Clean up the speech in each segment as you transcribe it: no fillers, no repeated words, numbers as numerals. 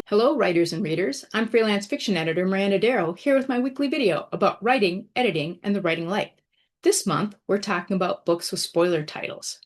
Hello, writers and readers. I'm freelance fiction editor Miranda Darrow here with my weekly video about writing, editing, and the writing life. This month, we're talking about books with spoiler titles.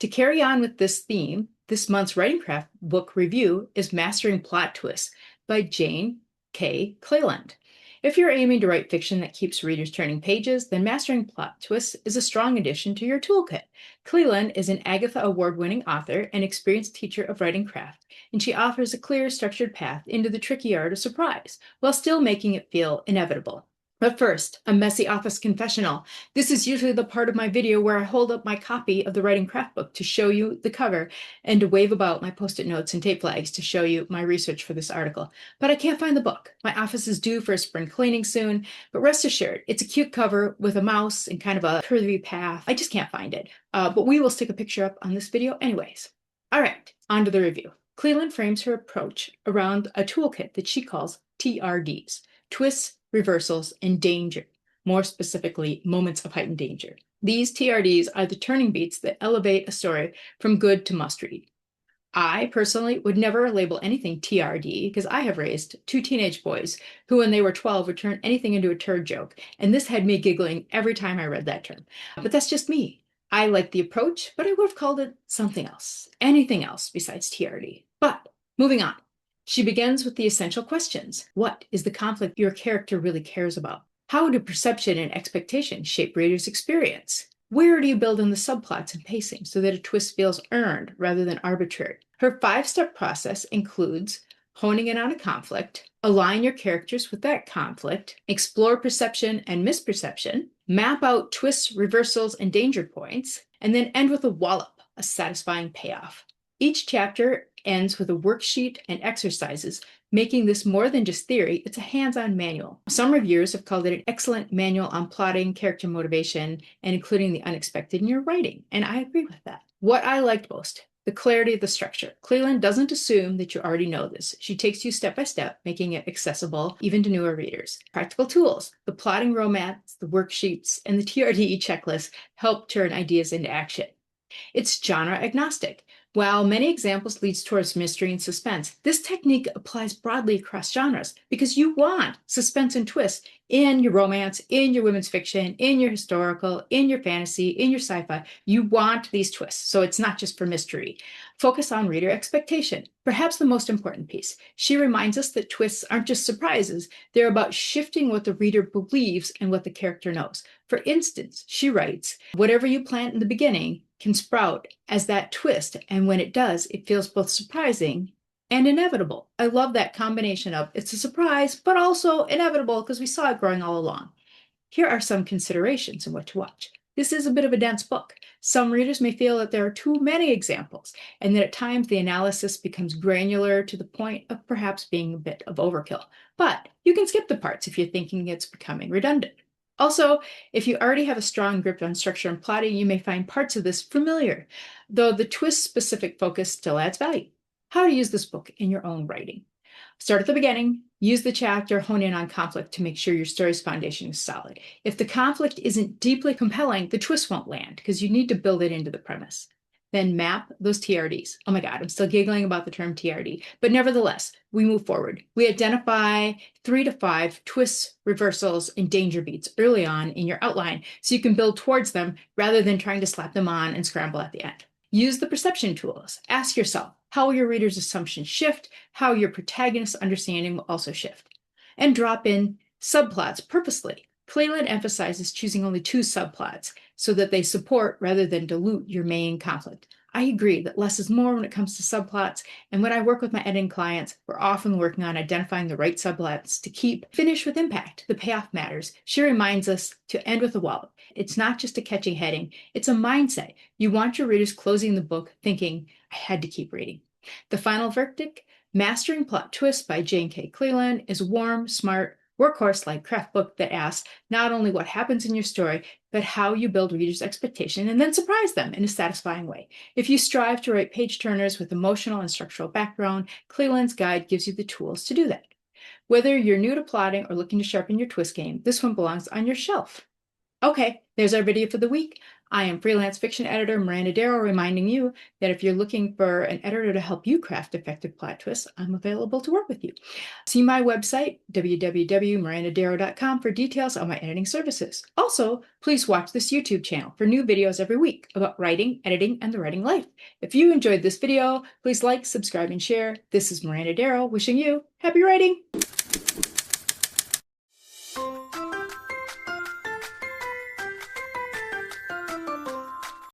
To carry on with this theme, this month's Writing Craft book review is Mastering Plot Twists by Jane K. Cleland. If you're aiming to write fiction that keeps readers turning pages, then Mastering Plot Twists is a strong addition to your toolkit. Cleland is an Agatha Award-winning author and experienced teacher of writing craft, and she offers a clear, structured path into the tricky art of surprise, while still making it feel inevitable. But first, a messy office confessional. This is usually the part of my video where I hold up my copy of the Writing Craft book to show you the cover and to wave about my post-it notes and tape flags to show you my research for this article. But I can't find the book. My office is due for a spring cleaning soon, but rest assured, it's a cute cover with a mouse and kind of a curvy path. I just can't find it, but we will stick a picture up on this video anyways. All right, on to the review. Cleland frames her approach around a toolkit that she calls TRDs, twists, reversals, and danger, more specifically, moments of heightened danger. These TRDs are the turning beats that elevate a story from good to must-read. I personally would never label anything TRD because I have raised two teenage boys who, when they were 12, would turn anything into a turd joke, and this had me giggling every time I read that term. But that's just me. I like the approach, but I would have called it something else, anything else besides TRD. But moving on. She begins with the essential questions. What is the conflict your character really cares about? How do perception and expectation shape readers' experience? Where do you build in the subplots and pacing so that a twist feels earned rather than arbitrary? Her 5-step process includes honing in on a conflict, align your characters with that conflict, explore perception and misperception, map out twists, reversals, and danger points, and then end with a wallop, a satisfying payoff. Each chapter ends with a worksheet and exercises, making this more than just theory, it's a hands-on manual. Some reviewers have called it an excellent manual on plotting, character motivation, and including the unexpected in your writing, and I agree with that. What I liked most, the clarity of the structure. Cleland doesn't assume that you already know this. She takes you step by step, making it accessible even to newer readers. Practical tools, the plotting romance, the worksheets, and the TRDE checklist help turn ideas into action. It's genre agnostic. While many examples leads towards mystery and suspense, this technique applies broadly across genres because you want suspense and twists in your romance, in your women's fiction, in your historical, in your fantasy, in your sci-fi. You want these twists, so it's not just for mystery. Focus on reader expectation, perhaps the most important piece. She reminds us that twists aren't just surprises, they're about shifting what the reader believes and what the character knows. For instance, she writes, whatever you plant in the beginning can sprout as that twist, and when it does, it feels both surprising and inevitable. I love that combination of it's a surprise, but also inevitable because we saw it growing all along. Here are some considerations and what to watch. This is a bit of a dense book. Some readers may feel that there are too many examples, and that at times the analysis becomes granular to the point of perhaps being a bit of overkill. But you can skip the parts if you're thinking it's becoming redundant. Also, if you already have a strong grip on structure and plotting, you may find parts of this familiar, though the twist-specific focus still adds value. How to use this book in your own writing. Start at the beginning, use the chapter, hone in on conflict to make sure your story's foundation is solid. If the conflict isn't deeply compelling, the twist won't land because you need to build it into the premise. Then map those TRDs. Oh my God, I'm still giggling about the term TRD, but nevertheless, we move forward. We identify 3 to 5 twists, reversals, and danger beats early on in your outline so you can build towards them rather than trying to slap them on and scramble at the end. Use the perception tools. Ask yourself, how will your reader's assumptions shift? How your protagonist's understanding will also shift? And drop in subplots purposely. Cleland emphasizes choosing only 2 subplots so that they support rather than dilute your main conflict. I agree that less is more when it comes to subplots, and when I work with my editing clients, we're often working on identifying the right subplots to keep. Finish with impact. The payoff matters. She reminds us to end with a wallop. It's not just a catchy heading, it's a mindset. You want your readers closing the book thinking, I had to keep reading. The final verdict, Mastering Plot Twists by Jane K. Cleland is a warm, smart, workhorse-like craft book that asks not only what happens in your story, but how you build readers' expectation and then surprise them in a satisfying way. If you strive to write page-turners with emotional and structural background, Cleland's guide gives you the tools to do that. Whether you're new to plotting or looking to sharpen your twist game, this one belongs on your shelf. Okay, there's our video for the week. I am freelance fiction editor Miranda Darrow, reminding you that if you're looking for an editor to help you craft effective plot twists, I'm available to work with you. See my website, www.mirandadarrow.com, for details on my editing services. Also, please watch this YouTube channel for new videos every week about writing, editing, and the writing life. If you enjoyed this video, please like, subscribe, and share. This is Miranda Darrow wishing you happy writing.